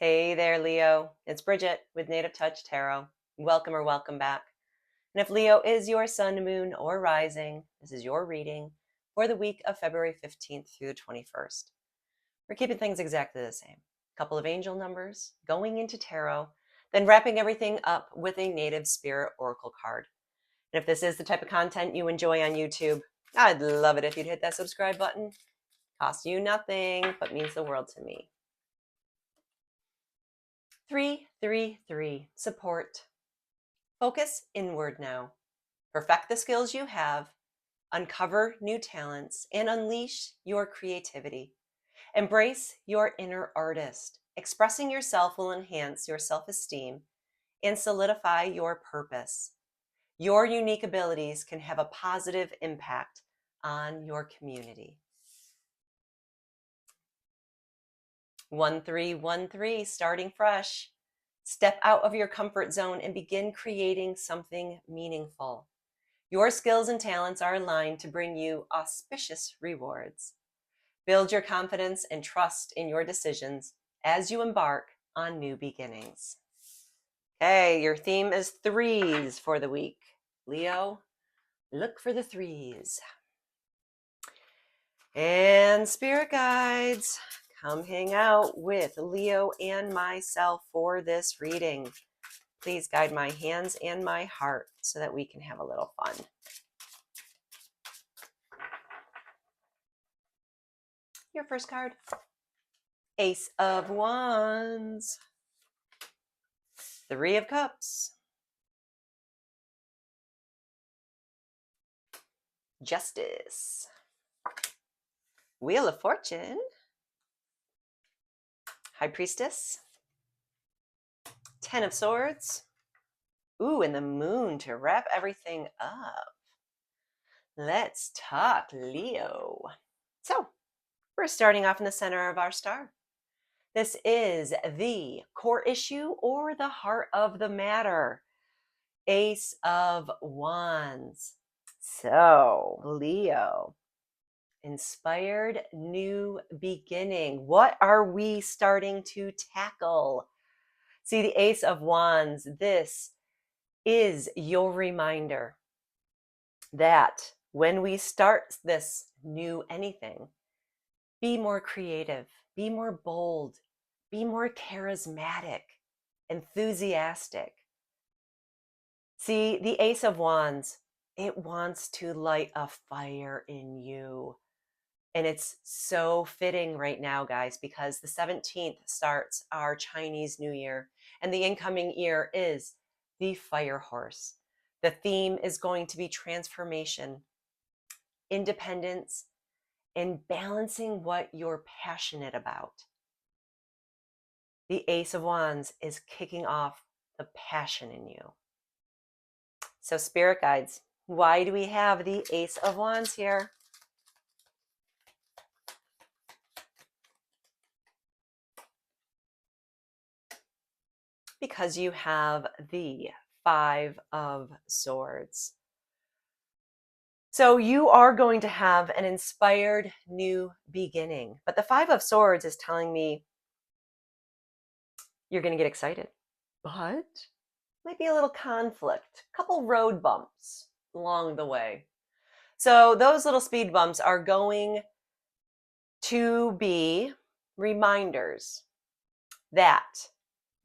Hey there, Leo. It's Bridget with Native Touch Tarot. Welcome or welcome back. And if Leo is your sun, moon, or rising, this is your reading for the week of February 15th through the 21st. We're keeping things exactly the same. A couple of angel numbers, going into tarot, then wrapping everything up with a native spirit oracle card. And if this is the type of content you enjoy on YouTube, I'd love it if you'd hit that subscribe button. Costs you nothing, but means the world to me. 333, support. Focus inward now. Perfect the skills you have, uncover new talents, and unleash your creativity. Embrace your inner artist. Expressing yourself will enhance your self-esteem and solidify your purpose. Your unique abilities can have a positive impact on your community. 1313, starting fresh. Step out of your comfort zone and begin creating something meaningful. Your skills and talents are aligned to bring you auspicious rewards. Build your confidence and trust in your decisions as you embark on new beginnings. Okay, your theme is threes for the week. Leo, look for the threes. And spirit guides, come hang out with Leo and myself for this reading. Please guide my hands and my heart so that we can have a little fun. Your first card, Ace of Wands, Three of Cups, Justice, Wheel of Fortune, High Priestess, Ten of Swords, ooh, and the Moon to wrap everything up. Let's talk Leo. So, we're starting off in the center of our star. This is the core issue or the heart of the matter. Ace of Wands. So, Leo, inspired new beginning. What are we starting to tackle? See, the Ace of Wands, this is your reminder that when we start this new anything, be more creative, be more bold, be more charismatic, enthusiastic. See, the Ace of Wands, it wants to light a fire in you. And it's so fitting right now, guys, because the 17th starts our Chinese New Year, and the incoming year is the Fire Horse. The theme is going to be transformation, independence, and balancing what you're passionate about. The Ace of Wands is kicking off the passion in you. So, spirit guides, why do we have the Ace of Wands here? Because you have the Five of Swords. So you are going to have an inspired new beginning. But the Five of Swords is telling me you're going to get excited. But might be a little conflict, a couple road bumps along the way. So those little speed bumps are going to be reminders that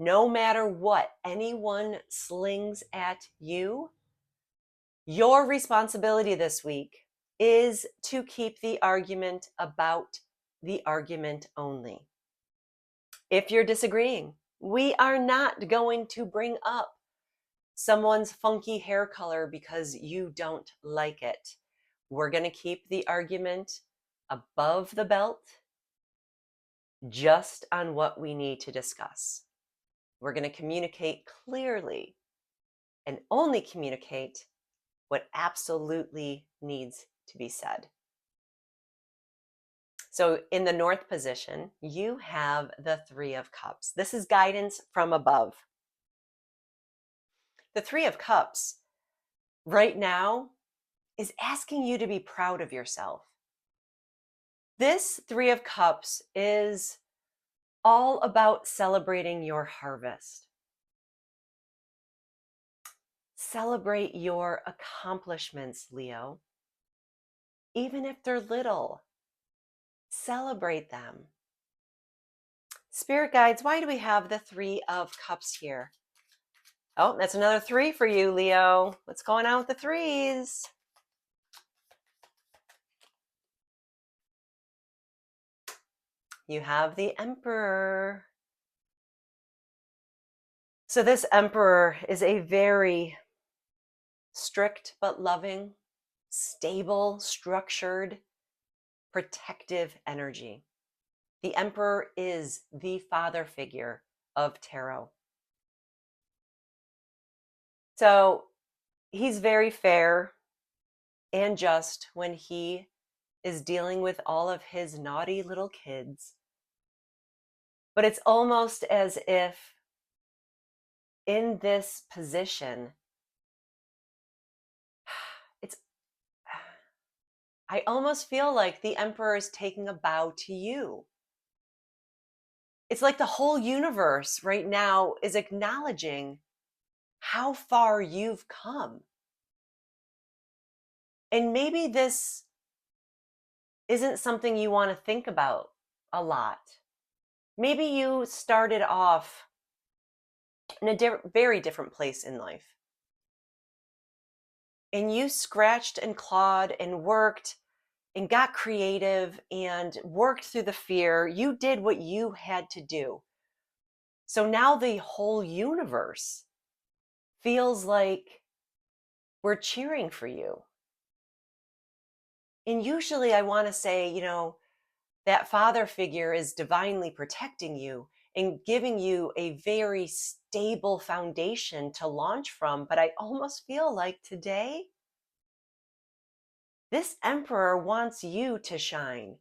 no matter what anyone slings at you, your responsibility this week is to keep the argument about the argument only. If you're disagreeing, we are not going to bring up someone's funky hair color because you don't like it. We're going to keep the argument above the belt, just on what we need to discuss. We're going to communicate clearly and only communicate what absolutely needs to be said. So in the North position, you have the Three of Cups. This is guidance from above. The Three of Cups right now is asking you to be proud of yourself. This Three of Cups is all about celebrating your harvest. Celebrate your accomplishments, Leo. Even if they're little, celebrate them. Spirit guides, why do we have the 3 of Cups here? Oh, that's another 3 for you, Leo. What's going on with the 3s? You have the Emperor. So this Emperor is a very strict but loving, stable, structured, protective energy. The Emperor is the father figure of tarot. So he's very fair and just when he is dealing with all of his naughty little kids. But it's almost as if in this position, I almost feel like the Emperor is taking a bow to you. It's like the whole universe right now is acknowledging how far you've come. And maybe this isn't something you want to think about a lot. Maybe you started off in a very different place in life. And you scratched and clawed and worked and got creative and worked through the fear. You did what you had to do. So now the whole universe feels like we're cheering for you. And usually I want to say, that father figure is divinely protecting you and giving you a very stable foundation to launch from. But I almost feel like today, this Emperor wants you to shine.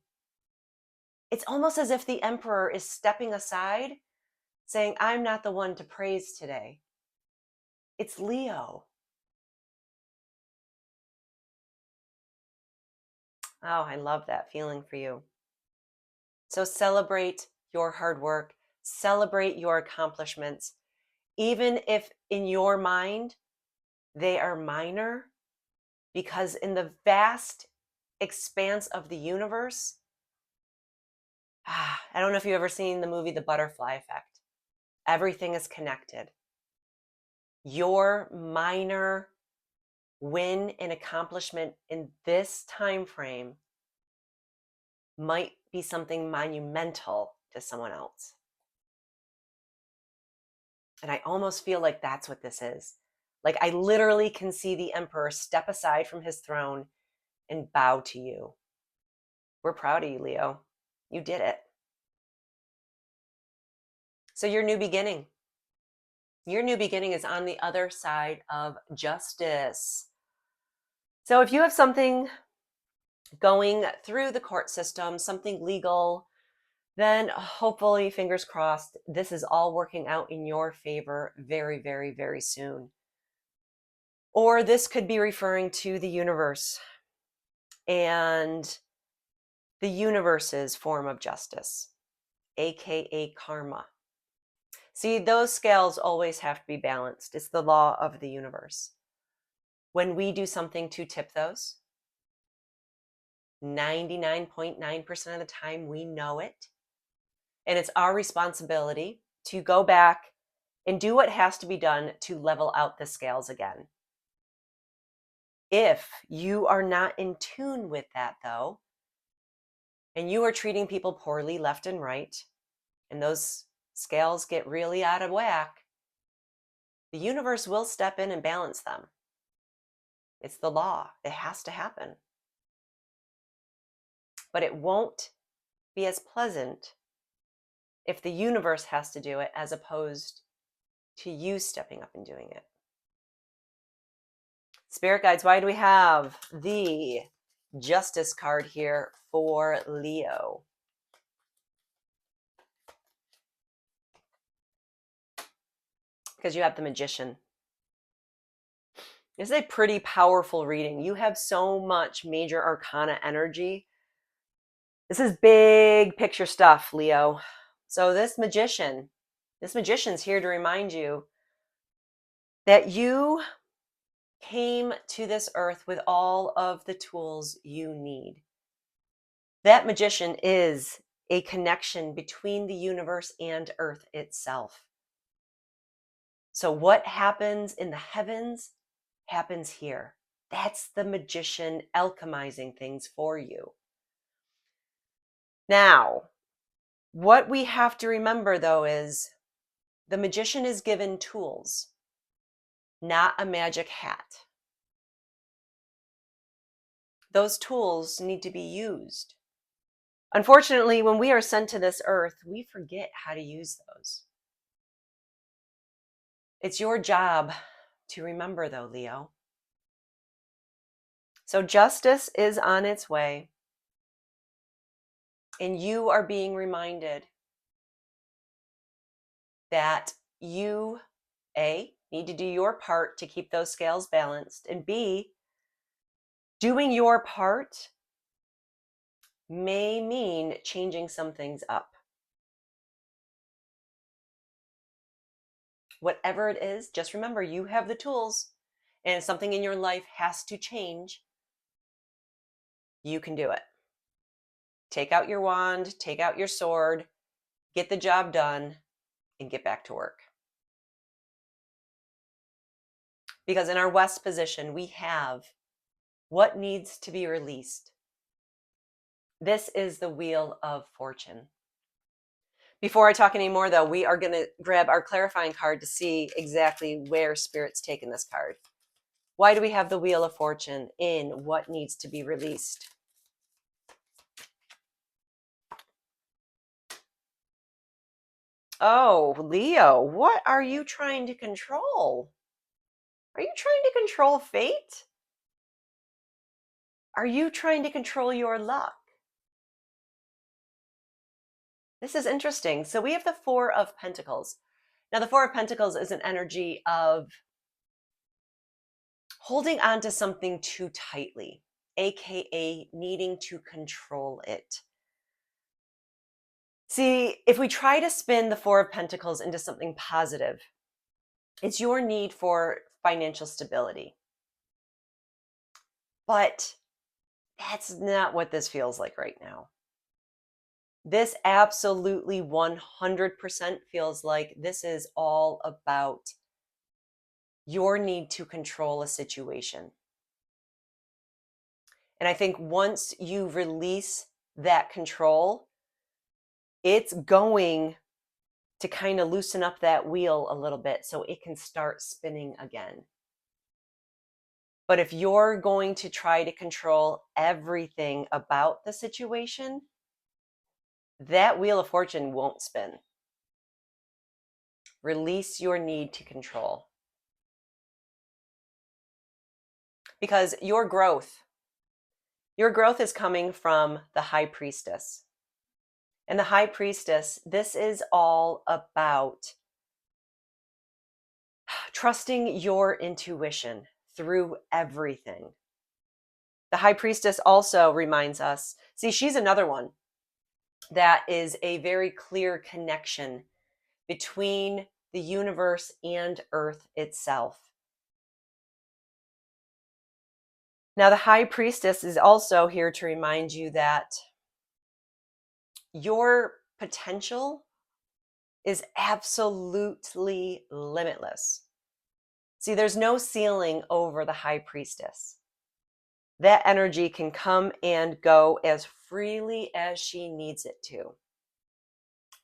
It's almost as if the Emperor is stepping aside, saying, I'm not the one to praise today. It's Leo. Oh, I love that feeling for you. So celebrate your hard work, celebrate your accomplishments, even if in your mind they are minor, because in the vast expanse of the universe, I don't know if you've ever seen the movie The Butterfly Effect. Everything is connected. Your minor win and accomplishment in this time frame might be something monumental to someone else. And I almost feel like that's what this is. Like I literally can see the Emperor step aside from his throne and bow to you. We're proud of you, Leo. You did it. So your new beginning. Your new beginning is on the other side of justice. So if you have something going through the court system, something legal, then hopefully, fingers crossed, this is all working out in your favor very, very, very soon. Or this could be referring to the universe and the universe's form of justice, aka karma. See, those scales always have to be balanced. It's the law of the universe. When we do something to tip those, 99.9% of the time we know it. And it's our responsibility to go back and do what has to be done to level out the scales again. If you are not in tune with that, though, and you are treating people poorly left and right, and those scales get really out of whack, the universe will step in and balance them. It's the law. It has to happen. But it won't be as pleasant if the universe has to do it as opposed to you stepping up and doing it. Spirit guides, why do we have the Justice card here for Leo? Because you have the Magician. This is a pretty powerful reading. You have so much major arcana energy. This is big picture stuff, Leo. So this magician's here to remind you that you came to this earth with all of the tools you need. That magician is a connection between the universe and earth itself. So what happens in the heavens happens here. That's the magician alchemizing things for you. Now, what we have to remember though is the magician is given tools, not a magic hat. Those tools need to be used. Unfortunately, when we are sent to this earth, we forget how to use those. It's your job to remember though, Leo. So justice is on its way, and you are being reminded that you, A, need to do your part to keep those scales balanced, and B, doing your part may mean changing some things up. Whatever it is, just remember you have the tools, and if something in your life has to change, you can do it. Take out your wand, take out your sword, get the job done, and get back to work. Because in our West position, we have what needs to be released. This is the Wheel of Fortune. Before I talk anymore, though, we are going to grab our clarifying card to see exactly where Spirit's taken this card. Why do we have the Wheel of Fortune in what needs to be released? Oh, Leo, what are you trying to control? Are you trying to control fate? Are you trying to control your luck? This is interesting. So we have the Four of Pentacles. Now, the Four of Pentacles is an energy of holding on to something too tightly, aka needing to control it. See, if we try to spin the Four of Pentacles into something positive, it's your need for financial stability. But that's not what this feels like right now. This absolutely 100% feels like this is all about your need to control a situation. And I think once you release that control, it's going to kind of loosen up that wheel a little bit so it can start spinning again. But if you're going to try to control everything about the situation, that Wheel of Fortune won't spin. Release your need to control. Because your growth is coming from the High Priestess. And the High Priestess, this is all about trusting your intuition through everything. The High Priestess also reminds us, see, she's another one that is a very clear connection between the universe and Earth itself. Now, the High Priestess is also here to remind you that your potential is absolutely limitless. See, there's no ceiling over the High Priestess. That energy can come and go as freely as she needs it to.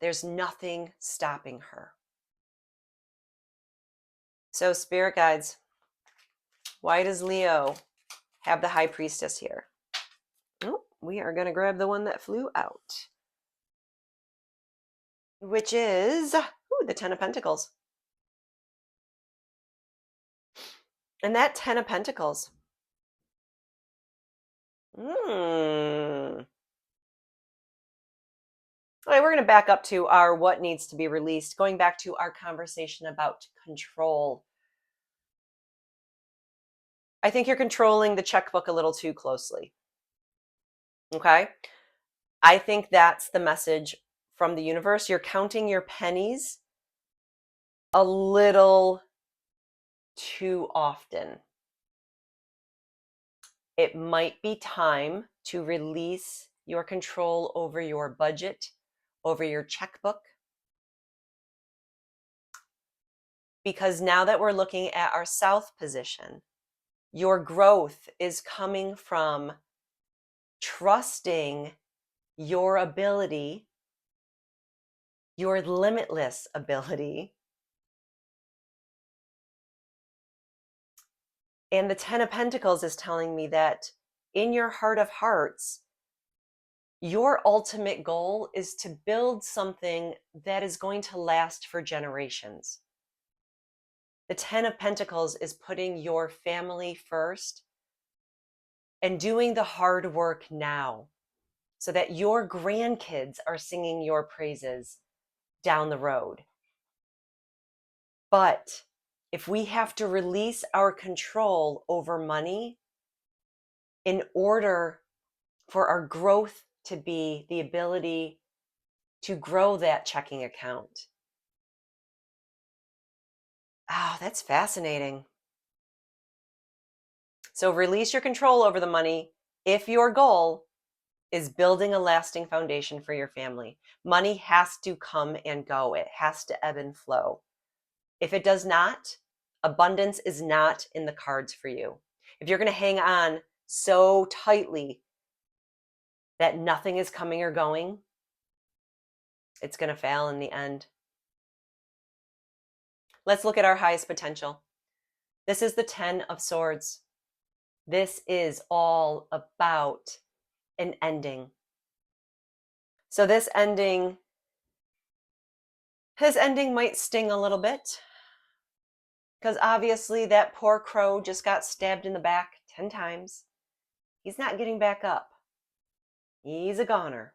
There's nothing stopping her. So, Spirit Guides, why does Leo have the High Priestess here? Oh, we are going to grab the one that flew out, which is the Ten of Pentacles. And that Ten of Pentacles. All right, we're going to back up to our what needs to be released, going back to our conversation about control. I think you're controlling the checkbook a little too closely. Okay? I think that's the message from the universe. You're counting your pennies a little too often. It might be time to release your control over your budget, over your checkbook. Because now that we're looking at our south position, your growth is coming from trusting your ability, your limitless ability. And the 10 of Pentacles is telling me that in your heart of hearts, your ultimate goal is to build something that is going to last for generations. The 10 of Pentacles is putting your family first and doing the hard work now so that your grandkids are singing your praises down the road. But if we have to release our control over money in order for our growth to be the ability to grow that checking account. Oh, that's fascinating. So release your control over the money if your goal is building a lasting foundation for your family. Money has to come and go. It has to ebb and flow. If it does not, abundance is not in the cards for you. If you're going to hang on so tightly that nothing is coming or going, it's going to fail in the end. Let's look at our highest potential. This is the 10 of Swords. This is all about an ending. So this ending might sting a little bit because obviously that poor crow just got stabbed in the back 10 times. He's not getting back up. He's a goner.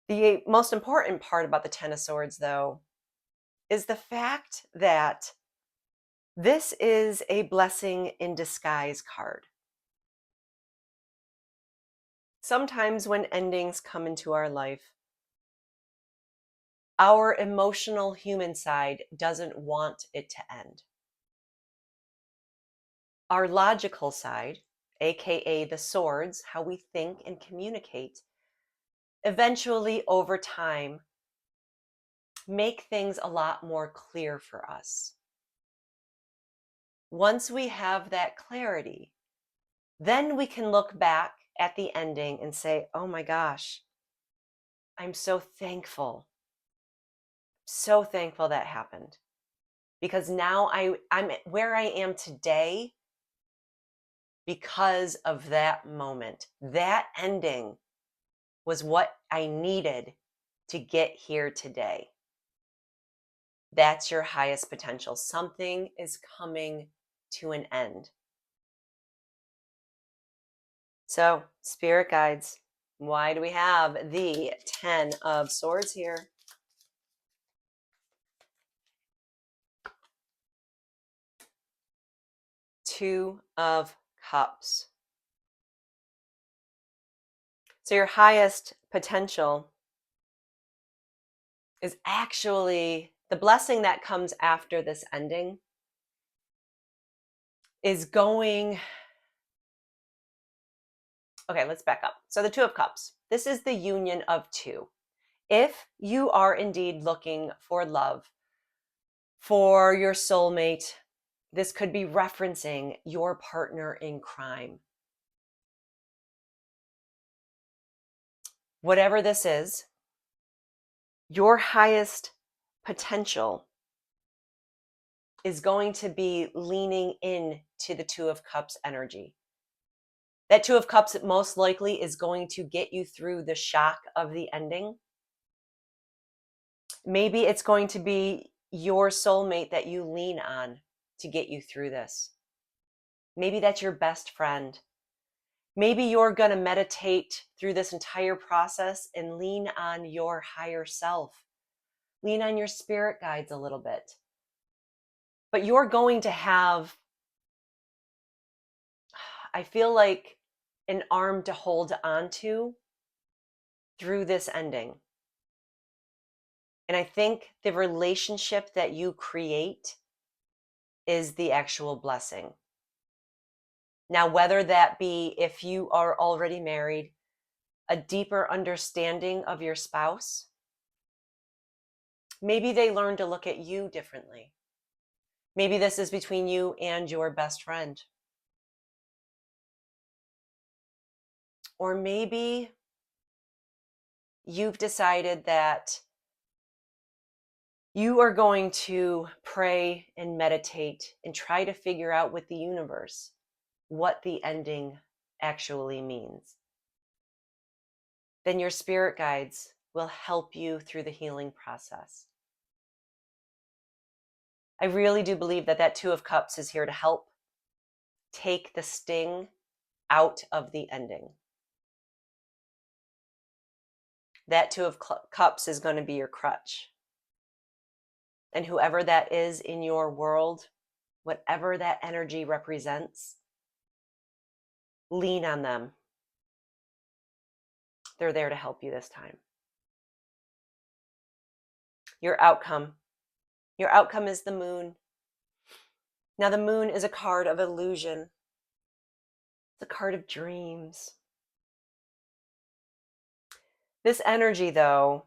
The most important part about the 10 of Swords, though, is the fact that this is a blessing in disguise card. Sometimes when endings come into our life, our emotional human side doesn't want it to end. Our logical side, aka the swords, how we think and communicate, eventually over time make things a lot more clear for us. Once we have that clarity, then we can look back at the ending and say, oh my gosh, I'm so thankful that happened. Because now I'm where I am today because of that moment. That ending was what I needed to get here today. That's your highest potential. Something is coming to an end. So, spirit guides, why do we have the 10 of Swords here? Two of Cups. So your highest potential is actually the blessing that comes after this ending is going. Okay, let's back up. So the Two of Cups, this is the union of two. If you are indeed looking for love, for your soulmate, this could be referencing your partner in crime. Whatever this is, your highest potential is going to be leaning in to the Two of Cups energy. That Two of Cups most likely is going to get you through the shock of the ending. Maybe it's going to be your soulmate that you lean on to get you through this. Maybe that's your best friend. Maybe you're going to meditate through this entire process and lean on your higher self. Lean on your spirit guides a little bit. But you're going to have, I feel like, an arm to hold on to through this ending. And I think the relationship that you create is the actual blessing. Now, whether that be if you are already married, a deeper understanding of your spouse, maybe they learn to look at you differently. Maybe this is between you and your best friend. Or maybe you've decided that you are going to pray and meditate and try to figure out with the universe what the ending actually means. Then your spirit guides will help you through the healing process. I really do believe that that Two of Cups is here to help take the sting out of the ending. That Two of Cups is going to be your crutch. And whoever that is in your world, whatever that energy represents, lean on them. They're there to help you this time. Your outcome. Your outcome is the moon. Now, the moon is a card of illusion. It's a card of dreams. This energy, though,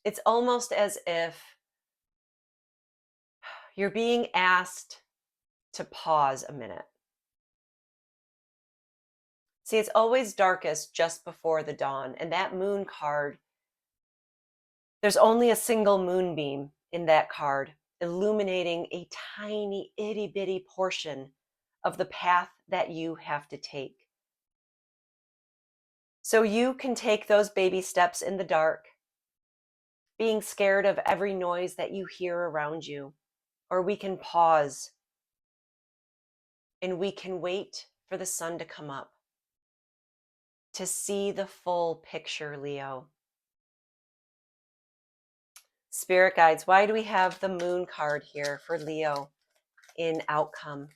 it's almost as if you're being asked to pause a minute. See, it's always darkest just before the dawn. And that moon card, there's only a single moonbeam in that card, illuminating a tiny, itty bitty portion of the path that you have to take. So you can take those baby steps in the dark, being scared of every noise that you hear around you, or we can pause and we can wait for the sun to come up to see the full picture, Leo. Spirit guides, why do we have the moon card here for Leo in outcome?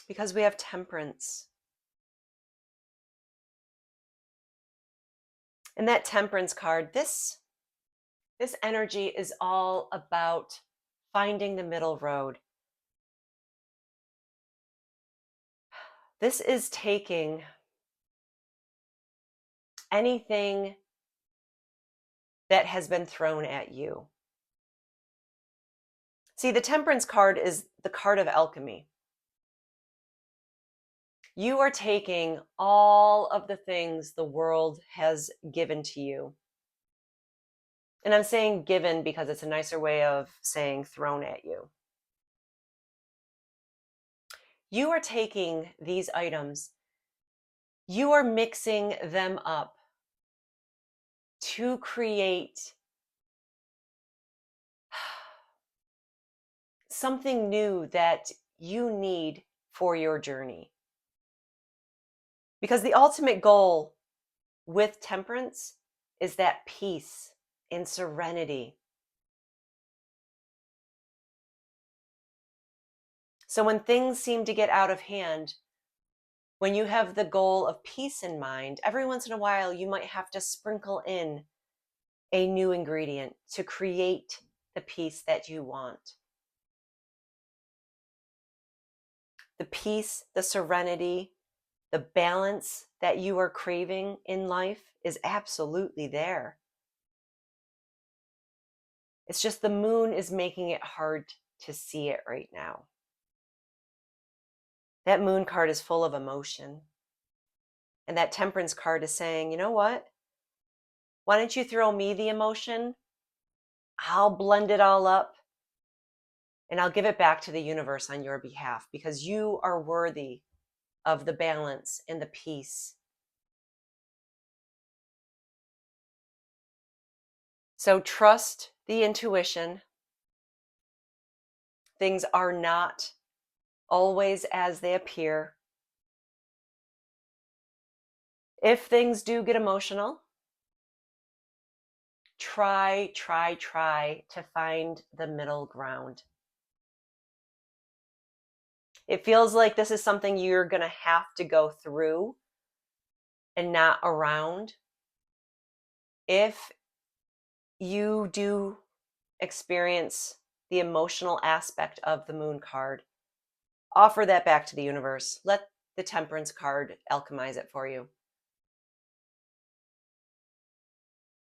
Because we have Temperance. And that Temperance card, this energy is all about finding the middle road. This is taking anything that has been thrown at you. See, the Temperance card is the card of alchemy. You are taking all of the things the world has given to you. And I'm saying given because it's a nicer way of saying thrown at you. You are taking these items, you are mixing them up to create something new that you need for your journey. Because the ultimate goal with Temperance is that peace and serenity. So when things seem to get out of hand, when you have the goal of peace in mind, every once in a while you might have to sprinkle in a new ingredient to create the peace that you want. The peace, the serenity, the balance that you are craving in life is absolutely there. It's just the moon is making it hard to see it right now. That moon card is full of emotion. And that Temperance card is saying, you know what? Why don't you throw me the emotion? I'll blend it all up and I'll give it back to the universe on your behalf because you are worthy of the balance and the peace. So trust the intuition. Things are not always as they appear. If things do get emotional, try to find the middle ground. It feels like this is something you're going to have to go through and not around. If you do experience the emotional aspect of the moon card, offer that back to the universe. Let the temperance card alchemize it for you.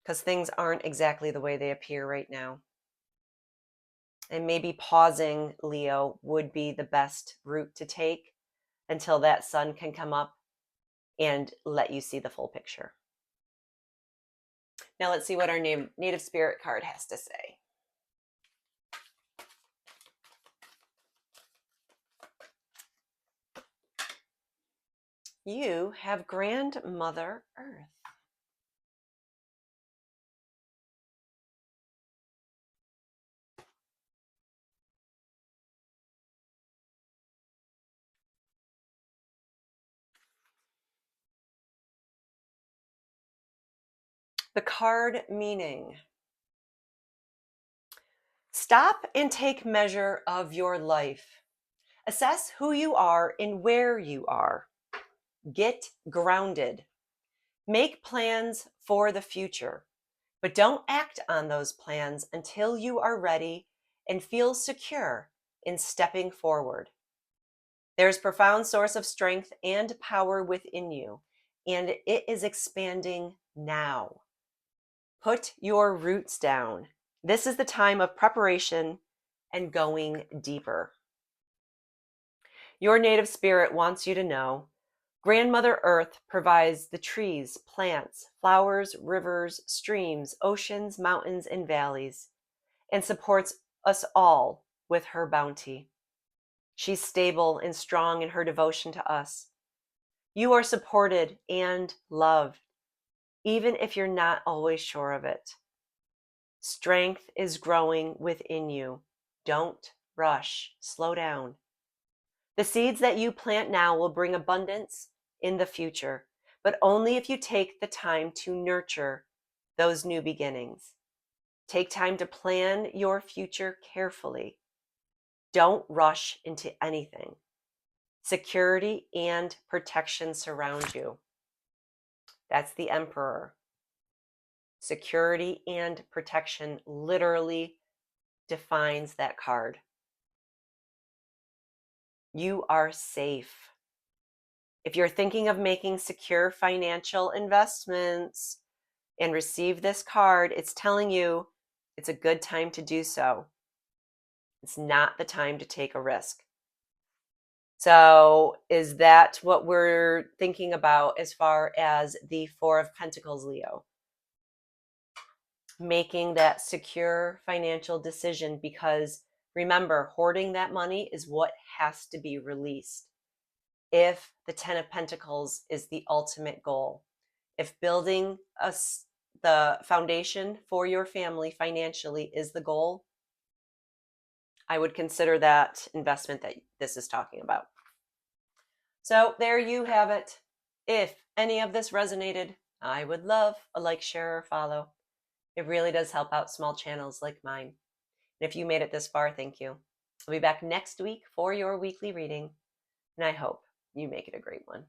Because things aren't exactly the way they appear right now. And maybe pausing, Leo, would be the best route to take until that sun can come up and let you see the full picture. Now let's see what our native spirit card has to say. You have Grandmother Earth. The card meaning: stop and take measure of your life. Assess who you are and where you are. Get grounded. Make plans for the future, but don't act on those plans until you are ready and feel secure in stepping forward. There's profound source of strength and power within you, and it is expanding now. Put your roots down. This is the time of preparation and going deeper. Your native spirit wants you to know Grandmother Earth provides the trees, plants, flowers, rivers, streams, oceans, mountains, and valleys, and supports us all with her bounty. She's stable and strong in her devotion to us. You are supported and loved, even if you're not always sure of it. Strength is growing within you. Don't rush. Slow down. The seeds that you plant now will bring abundance in the future, but only if you take the time to nurture those new beginnings. Take time to plan your future carefully. Don't rush into anything. Security and protection surround you. That's the Emperor. Security and protection literally defines that card. You are safe. If you're thinking of making secure financial investments and receive this card, it's telling you it's a good time to do so. It's not the time to take a risk. So is that what we're thinking about as far as the Four of Pentacles, Leo? Making that secure financial decision, because remember, hoarding that money is what has to be released. If the Ten of Pentacles is the ultimate goal, if building the foundation for your family financially is the goal, I would consider that investment that this is talking about. So there you have it. If any of this resonated, I would love a like, share, or follow. It really does help out small channels like mine. And if you made it this far, thank you. I'll be back next week for your weekly reading, and I hope you make it a great one.